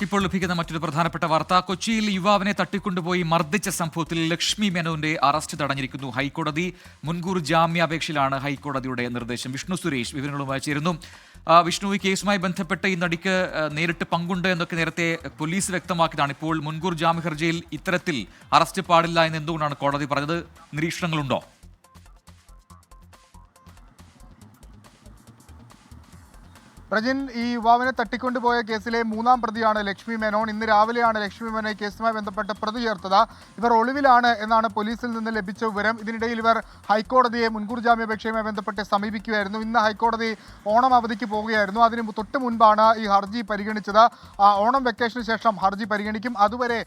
ഇപ്പോൾ ലഭിക്കുന്ന മറ്റൊരു പ്രധാനപ്പെട്ട വാർത്ത. കൊച്ചിയിൽ യുവാവിനെ തട്ടിക്കൊണ്ടുപോയി മർദ്ദിച്ച സംഭവത്തിൽ ലക്ഷ്മി മേനോന്റെ അറസ്റ്റ് തടഞ്ഞിരിക്കുന്നു ഹൈക്കോടതി. മുൻകൂർ ജാമ്യാപേക്ഷയിലാണ് ഹൈക്കോടതിയുടെ നിർദ്ദേശം. വിഷ്ണു സുരേഷ് വിവരങ്ങളുമായി ചേരുന്നു. വിഷ്ണു, ഈ കേസുമായി ബന്ധപ്പെട്ട് ഈ നടിക്ക് നേരിട്ട് പങ്കുണ്ട് എന്നൊക്കെ നേരത്തെ പോലീസ് വ്യക്തമാക്കിയതാണ്. ഇപ്പോൾ മുൻകൂർ ജാമ്യ ഹർജിയിൽ ഇത്തരത്തിൽ അറസ്റ്റ് പാടില്ല എന്ന് എന്തുകൊണ്ടാണ് കോടതി പറഞ്ഞത്? നിരീക്ഷണങ്ങളുണ്ടോ? പ്രജിൻ, ഈ യുവാവിനെ തട്ടിക്കൊണ്ടുപോയ കേസിലെ മൂന്നാം പ്രതിയാണ് ലക്ഷ്മി മേനോൻ. ഇന്ന് രാവിലെയാണ് ലക്ഷ്മി മേനോൻ ഈ കേസുമായി ബന്ധപ്പെട്ട് പ്രതി ചേർത്തത്. ഇവർ ഒളിവിലാണ് എന്നാണ് പോലീസിൽ നിന്ന് ലഭിച്ച വിവരം. ഇതിനിടയിൽ ഇവർ ഹൈക്കോടതിയെ മുൻകൂർ ജാമ്യാപേക്ഷയുമായി ബന്ധപ്പെട്ട് സമീപിക്കുകയായിരുന്നു. ഇന്ന് ഹൈക്കോടതി ഓണം അവധിക്ക് പോവുകയായിരുന്നു. അതിന് തൊട്ട് മുൻപാണ് ഈ ഹർജി പരിഗണിച്ചത്. ഓണം വെക്കേഷന് ശേഷം ഹർജി പരിഗണിക്കും. അതുവരെ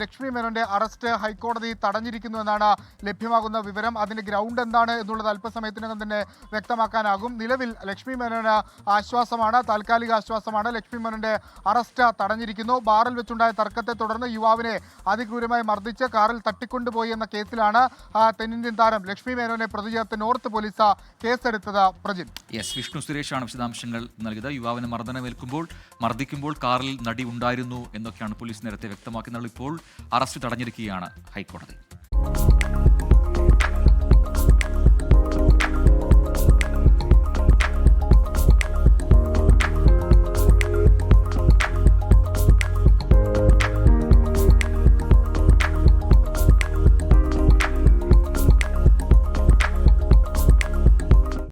ലക്ഷ്മി മേനോന്റെ അറസ്റ്റ് ഹൈക്കോടതി തടഞ്ഞിരിക്കുന്നു എന്നാണ് ലഭ്യമാകുന്ന വിവരം. അതിന്റെ ഗ്രൗണ്ട് എന്താണ് എന്നുള്ളത് അല്പസമയത്തിനകം തന്നെ വ്യക്തമാക്കാനാകും. നിലവിൽ ലക്ഷ്മി മേനോന് ആശ്വാസമാണ്, താൽക്കാലിക ആശ്വാസമാണ്. ലക്ഷ്മി മേനോന്റെ അറസ്റ്റ് തടഞ്ഞിരിക്കുന്നു. ബാറിൽ വെച്ചുണ്ടായ തർക്കത്തെ തുടർന്ന് യുവാവിനെ അതിക്രൂരമായി മർദ്ദിച്ച് കാറിൽ തട്ടിക്കൊണ്ടുപോയി എന്ന കേസിലാണ് തെന്നിന്ത്യൻ താരം ലക്ഷ്മി മേനോനെ പ്രതി ചേർത്ത് നോർത്ത് പോലീസ് കേസെടുത്തത്. പ്രജിൻ, വിഷ്ണു സുരേഷാണ് വിശദാംശങ്ങൾ നൽകിയത്. യുവാവിന് മർദ്ദിക്കുമ്പോൾ കാറിൽ നടി ഉണ്ടായിരുന്നു എന്നൊക്കെയാണ് പോലീസ് നേരത്തെ വ്യക്തമാക്കുന്നത്. ഇപ്പോൾ അറസ്റ്റ് തടഞ്ഞിരിക്കുകയാണ് ഹൈക്കോടതി.